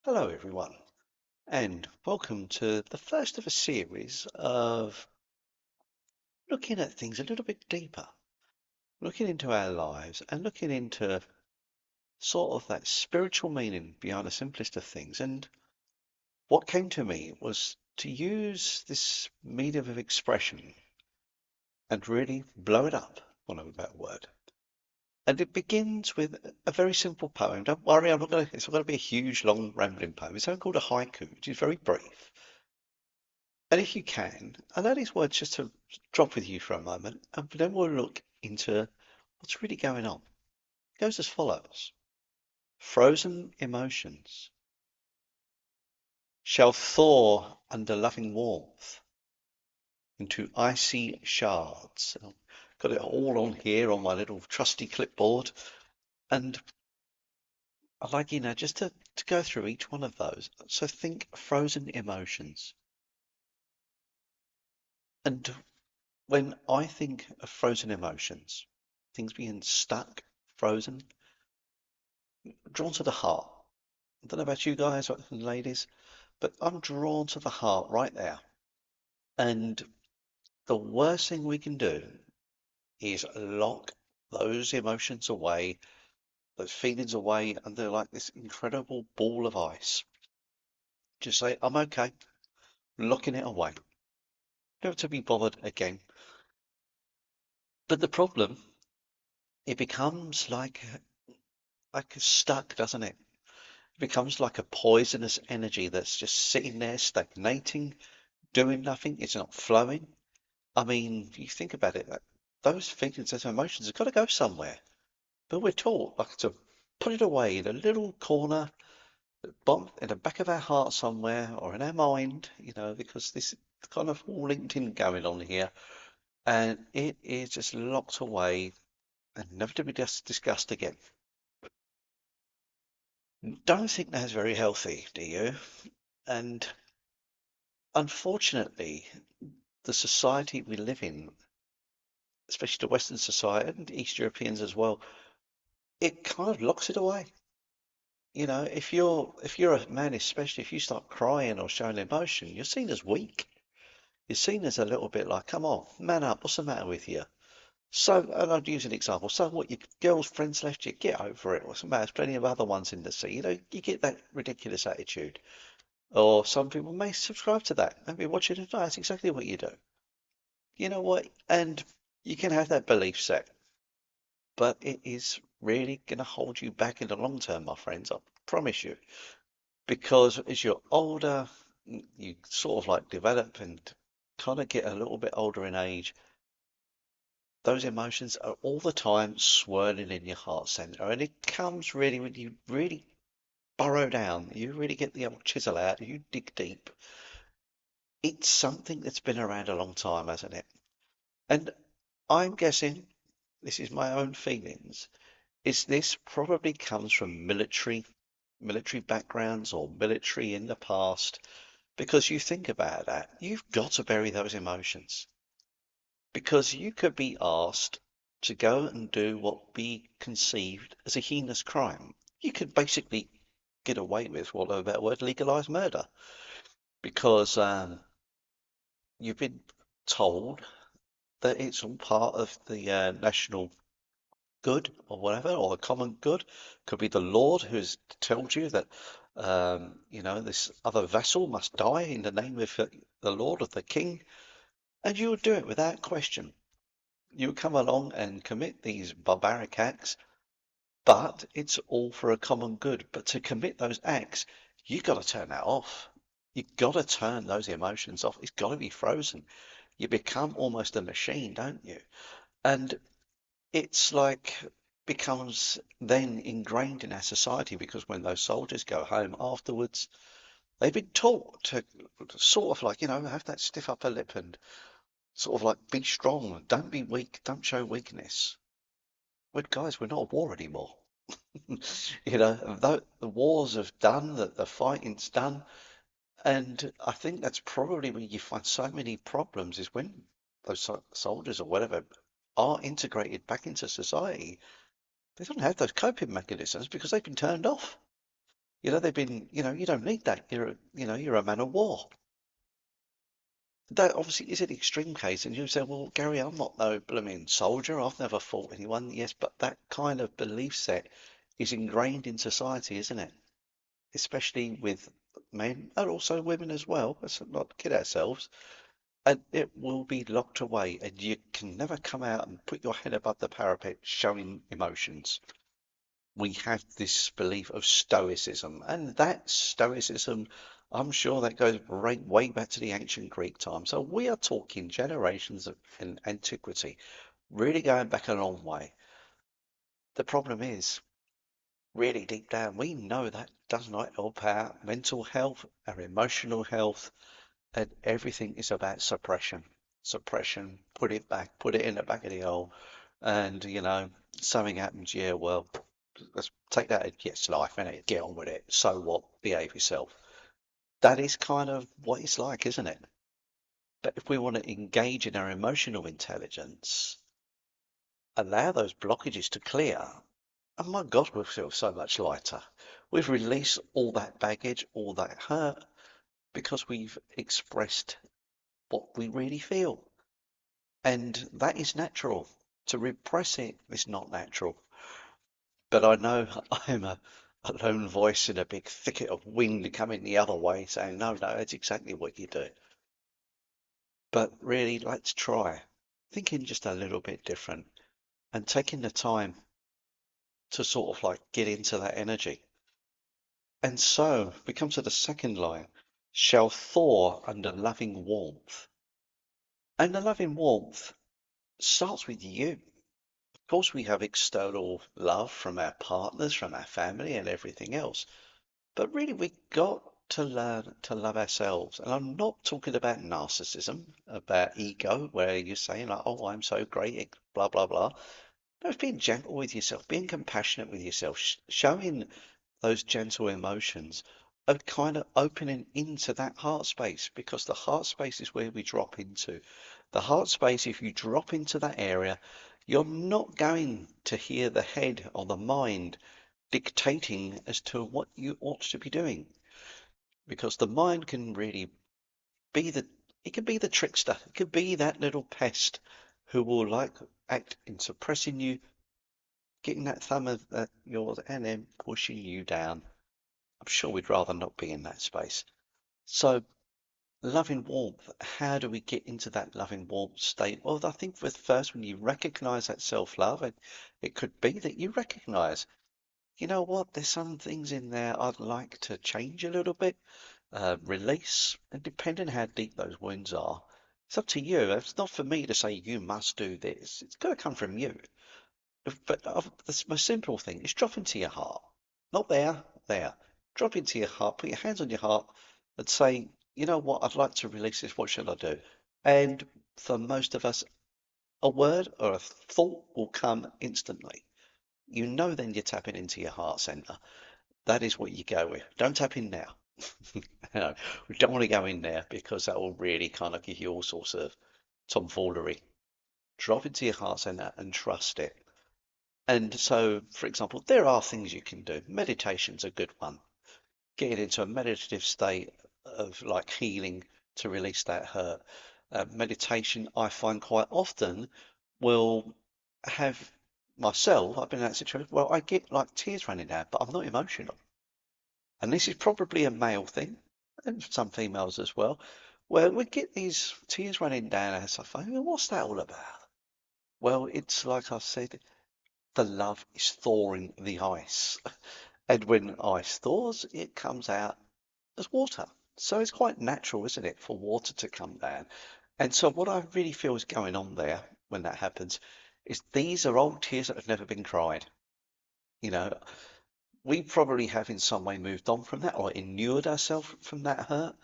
Hello, everyone, and welcome to the first of a series of looking at things a little bit deeper, looking into our lives and looking into sort of that spiritual meaning behind the simplest of things. And what came to me was to use this medium of expression and really blow it up, for want of a better word. And it begins with a very simple poem. Don't worry, it's not going to be a huge, long, rambling poem. It's something called a haiku, which is very brief. And if you can, allow these words just to drop with you for a moment, and then we'll look into what's really going on. It goes as follows. Frozen emotions shall thaw under loving warmth into icy shards. I've got it all on here on my little trusty clipboard, and I'd like, just to go through each one of those. So think frozen emotions. And when I think of frozen emotions, things being stuck, frozen, drawn to the heart. I don't know about you guys or ladies, but I'm drawn to the heart right there. And the worst thing we can do is lock those emotions away, those feelings away under like this incredible ball of ice. Just say, I'm okay, locking it away. Never to be bothered again. But the problem, it becomes like stuck, doesn't it? It becomes like a poisonous energy that's just sitting there stagnating, doing nothing. It's not flowing. I mean, if you think about it, those feelings, those emotions have got to go somewhere. But we're taught like to put it away in a little corner, bottom in the back of our heart somewhere, or in our mind, because this is kind of all linked in going on here, and it is just locked away and never to be discussed again. Don't think that's very healthy, do you? And unfortunately, the society we live in, especially the Western society and East Europeans as well, it kind of locks it away. If you're a man, especially if you start crying or showing emotion, you're seen as weak. You're seen as a little bit like, come on, man up, what's the matter with you? So, and I'll use an example. So what, your girl's friends left you? Get over it. What's the matter? There's plenty of other ones in the sea. You get that ridiculous attitude. Or some people may subscribe to that. Maybe watching it. No, that's exactly what you do. You know what? And you can have that belief set, but it is really going to hold you back in the long term, my friends. I promise you. Because as you're older, you sort of like develop and kind of get a little bit older in age. Those emotions are all the time swirling in your heart center, and it comes really when you really burrow down, you really get the old chisel out, you dig deep. It's something that's been around a long time, hasn't it? And I'm guessing, this is my own feelings, is this probably comes from military backgrounds or military in the past. Because you think about that, you've got to bury those emotions. Because you could be asked to go and do what we conceived as a heinous crime. You could basically get away with, what about word, legalized murder. Because you've been told that it's all part of the national good or whatever, or the common good. Could be the Lord who's told you that, this other vessel must die in the name of the Lord, of the King. And you would do it without question. You would come along and commit these barbaric acts, but it's all for a common good. But to commit those acts, you got to turn that off. You got to turn those emotions off. It's got to be frozen. You become almost a machine, don't you? And it's like becomes then ingrained in our society because when those soldiers go home afterwards, they've been taught to sort of like, have that stiff upper lip and sort of like be strong, don't be weak, don't show weakness. But guys, we're not at war anymore. The wars have done, the fighting's done, and I think that's probably where you find so many problems is when those soldiers or whatever are integrated back into society. They don't have those coping mechanisms because they've been turned off. They've been, you don't need that. You're a man of war. That obviously is an extreme case, and you say, well, Gary, I'm not no blooming soldier. I've never fought anyone. Yes, but that kind of belief set is ingrained in society, isn't it? Especially with men and also women as well. Let's not kid ourselves. And it will be locked away, and you can never come out and put your head above the parapet showing emotions. We have this belief of stoicism, and that stoicism, I'm sure that goes right way back to the ancient Greek time. So we are talking generations of in antiquity, really going back a long way. The problem is, really deep down, we know that does not help our mental health, our emotional health, and everything is about suppression. Suppression, put it back, put it in the back of the hole, and something happens, yeah, well, let's take that as yes, life, innit? Get on with it. So what? Behave yourself. That is kind of what it's like, isn't it? But if we want to engage in our emotional intelligence, allow those blockages to clear, oh my God, we'll feel so much lighter. We've released all that baggage, all that hurt, because we've expressed what we really feel. And that is natural. To repress it is not natural. But I know I'm a lone voice in a big thicket of wind coming the other way saying, no, no, that's exactly what you do. But really, let's try thinking just a little bit different and taking the time to sort of like get into that energy. And so we come to the second line, shall thaw under loving warmth. And the loving warmth starts with you. Of course, we have external love from our partners, from our family, and everything else. But really, we got to learn to love ourselves. And I'm not talking about narcissism, about ego, where you're saying, like, oh, I'm so great, blah, blah, blah. No, it's being gentle with yourself, being compassionate with yourself, showing those gentle emotions are kind of opening into that heart space because the heart space is where we drop into. The heart space, if you drop into that area, you're not going to hear the head or the mind dictating as to what you ought to be doing because the mind can really be it can be the trickster. It could be that little pest who will like act in suppressing you, getting that thumb of yours and then pushing you down. I'm sure we'd rather not be in that space. So, loving warmth, how do we get into that loving warmth state? Well, I think with first, when you recognize that self-love, and it could be that you recognize, you know what, there's some things in there I'd like to change a little bit, release, and depending how deep those wounds are, it's up to you. It's not for me to say you must do this. It's got to come from you. But the most simple thing is drop into your heart. Not there, there. Drop into your heart, put your hands on your heart and say, you know what, I'd like to release this. What should I do? And for most of us, a word or a thought will come instantly. You know, then you're tapping into your heart center. That is what you go with. Don't tap in now. No, we don't want to go in there because that will really kind of give you all sorts of tomfoolery. Drop into your heart center and trust it. And so, for example, there are things you can do. Meditation's a good one. Getting into a meditative state of like healing to release that hurt. Meditation, I find quite often will have myself, I've been in that situation, well, I get like tears running down, but I'm not emotional. And this is probably a male thing, and some females as well, where we get these tears running down as I think, well, what's that all about? Well, it's like I said, the love is thawing the ice. And when ice thaws, it comes out as water. So it's quite natural, isn't it, for water to come down? And so what I really feel is going on there when that happens is these are old tears that have never been cried. You know, we probably have in some way moved on from that or inured ourselves from that hurt,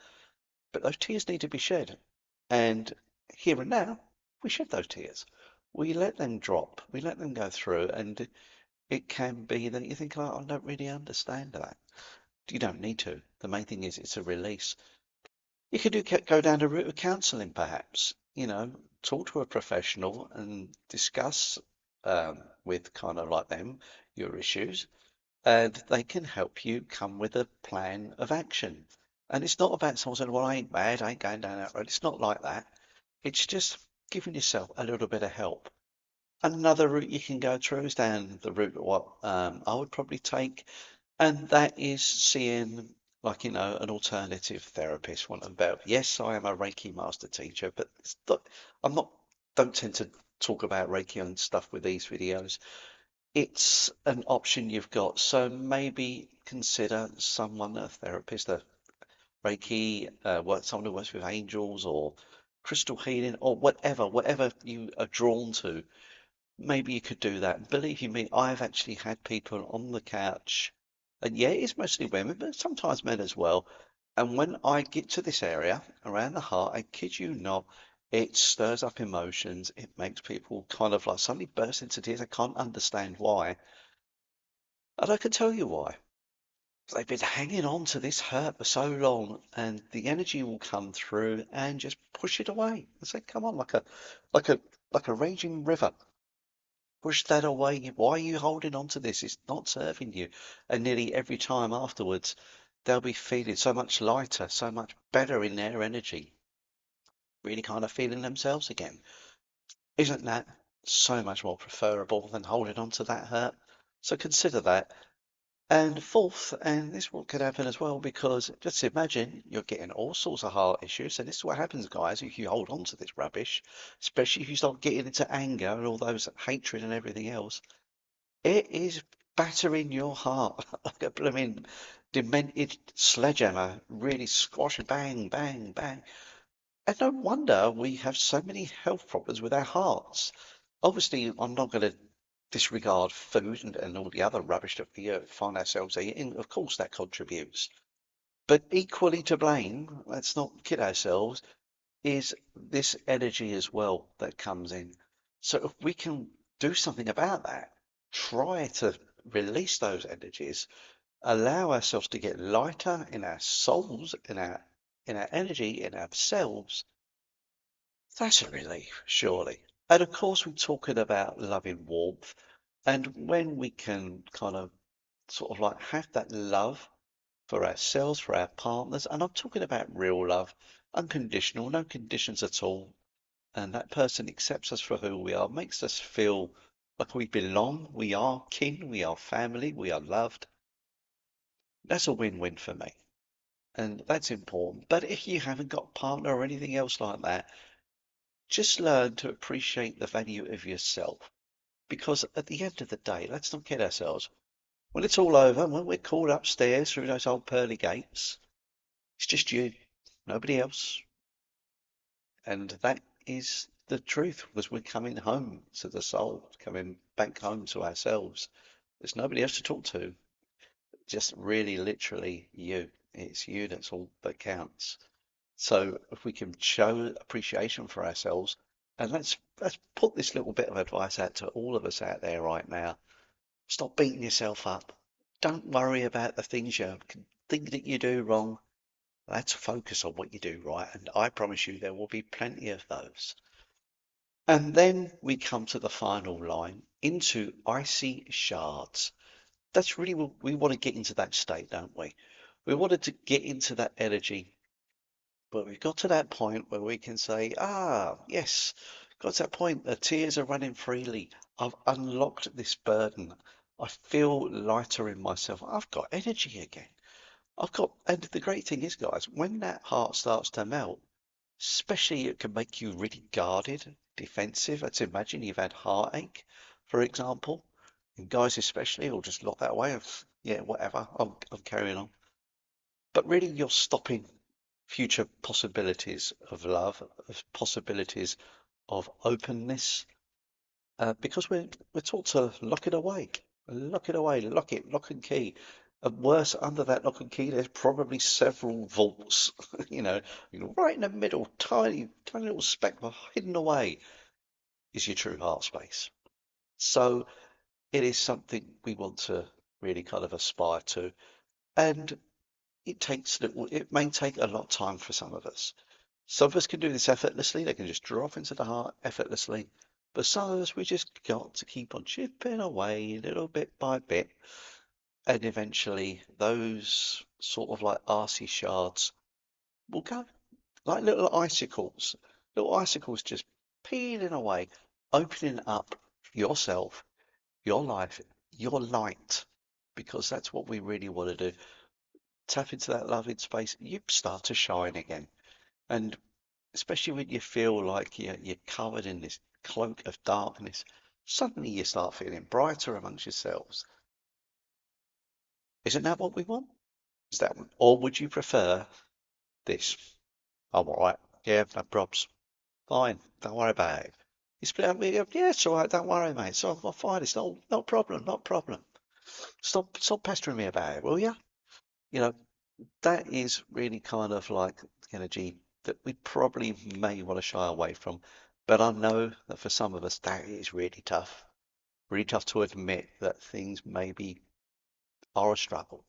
but those tears need to be shed. And here and now, we shed those tears. We let them drop. We let them go through, and it can be that you think, oh, I don't really understand that. You don't need to. The main thing is it's a release. You could go down the route of counselling, perhaps. Talk to a professional and discuss with kind of like them your issues. and they can help you come with a plan of action. And it's not about someone saying, well, I ain't bad, I ain't going down that road. It's not like that. It's just giving yourself a little bit of help. Another route you can go through is down the route of what I would probably take, and that is seeing, like, an alternative therapist, one about. Yes, I am a Reiki master teacher, but I'm not, don't tend to talk about Reiki and stuff with these videos. It's an option you've got. So maybe consider someone, a therapist, a Reiki, someone who works with angels or crystal healing or whatever you are drawn to. Maybe you could do that. Believe you me, I've actually had people on the couch, and yeah, it's mostly women, but sometimes men as well. And when I get to this area around the heart, I kid you not, it stirs up emotions. It makes people kind of like suddenly burst into tears. I can't understand why. And I can tell you why. They've been hanging on to this hurt for so long, and the energy will come through and just push it away. I say, come on, like a like a raging river. Push that away. Why are you holding on to this? It's not serving you. And nearly every time afterwards, they'll be feeling so much lighter, so much better in their energy, really kind of feeling themselves again. Isn't that so much more preferable than holding on to that hurt? So consider that. And fourth, and this what could happen as well, because just imagine you're getting all sorts of heart issues, and this is what happens, guys, if you hold on to this rubbish, especially if you start getting into anger and all those hatred and everything else. It is battering your heart like a blooming demented sledgehammer, really squash, bang, bang, bang. And no wonder we have so many health problems with our hearts. Obviously, I'm not going to disregard food and all the other rubbish that we find ourselves eating. Of course, that contributes. But equally to blame, let's not kid ourselves, is this energy as well that comes in. So if we can do something about that, try to release those energies, allow ourselves to get lighter in our souls, in our energy, in ourselves, that's a relief, surely. And of course, we're talking about loving warmth. And when we can kind of sort of like have that love for ourselves, for our partners, and I'm talking about real love, unconditional, no conditions at all, and that person accepts us for who we are, makes us feel like we belong, we are kin, we are family, we are loved. That's a win-win for me. And that's important. But if you haven't got a partner or anything else like that, just learn to appreciate the value of yourself. Because at the end of the day, let's not kid ourselves. When it's all over, when we're called upstairs through those old pearly gates, it's just you, nobody else. And that is the truth, because we're coming home to the soul, coming back home to ourselves. There's nobody else to talk to, just really literally you. It's you that's all that counts. So if we can show appreciation for ourselves, and let's put this little bit of advice out to all of us out there right now. Stop beating yourself up. Don't worry about the things you think that you do wrong. Let's focus on what you do right, and I promise you there will be plenty of those. And then we come to the final line, into icy shards. That's really what we want to get into, that state, don't we? We wanted to get into that energy, but we've got to that point where we can say, yes, got to that point, the tears are running freely. I've unlocked this burden. I feel lighter in myself. I've got energy again. And the great thing is, guys, when that heart starts to melt, especially it can make you really guarded, defensive. Let's imagine you've had heartache, for example, and guys especially will just lock that away. Yeah, whatever, I'm carrying on. But really, you're stopping future possibilities of love, of possibilities of openness, because we're taught to lock it away, lock and key. And worse, under that lock and key, there's probably several vaults, you know, right in the middle, tiny, tiny little speck hidden away is your true heart space. So it is something we want to really kind of aspire to. And it may take a lot of time for some of us. Some of us can do this effortlessly. They can just drop into the heart effortlessly. But some of us, we just got to keep on chipping away little bit by bit. And eventually those sort of like RC shards will go like little icicles just peeling away, opening up yourself, your life, your light, because that's what we really want to do. Tap into that loving space, you start to shine again. And especially when you feel like you're covered in this cloak of darkness, suddenly you start feeling brighter amongst yourselves. Isn't that what we want? Is that, or would you prefer this? I'm all right. Yeah, no probs. Fine. Don't worry about it. You split up with me. Yeah, it's all right. Don't worry, mate. So I'm fine. It's no problem. Not a problem. Stop pestering me about it, will you? You know, that is really kind of like the energy that we probably may want to shy away from. But I know that for some of us, that is really tough. Really tough to admit that things maybe are a struggle.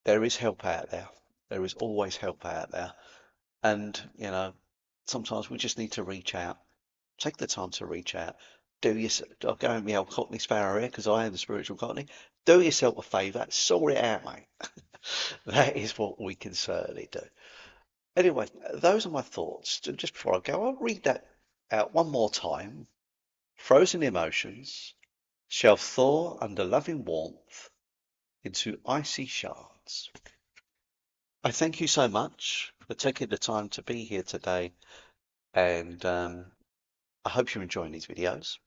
There is help out there. There is always help out there. And, sometimes we just need to reach out. Take the time to reach out. I'll go in the old Cockney Sparrow here because I am the spiritual Cockney. Do yourself a favour, sort it out, mate. That is what we can certainly do. Anyway, those are my thoughts. Just before I go, I'll read that out one more time. Frozen emotions shall thaw under loving warmth into icy shards. I thank you so much for taking the time to be here today, and I hope you're enjoying these videos.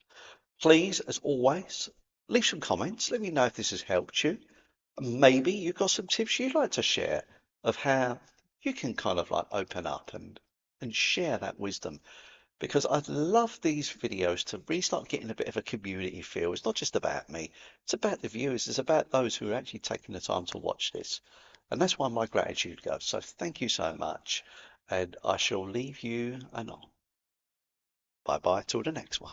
Please, as always, leave some comments. Let me know if this has helped you. Maybe you've got some tips you'd like to share of how you can kind of like open up and share that wisdom. Because I'd love these videos to really start getting a bit of a community feel. It's not just about me, it's about the viewers, it's about those who are actually taking the time to watch this. And that's why my gratitude goes. So thank you so much. And I shall leave you anon. Bye bye till the next one.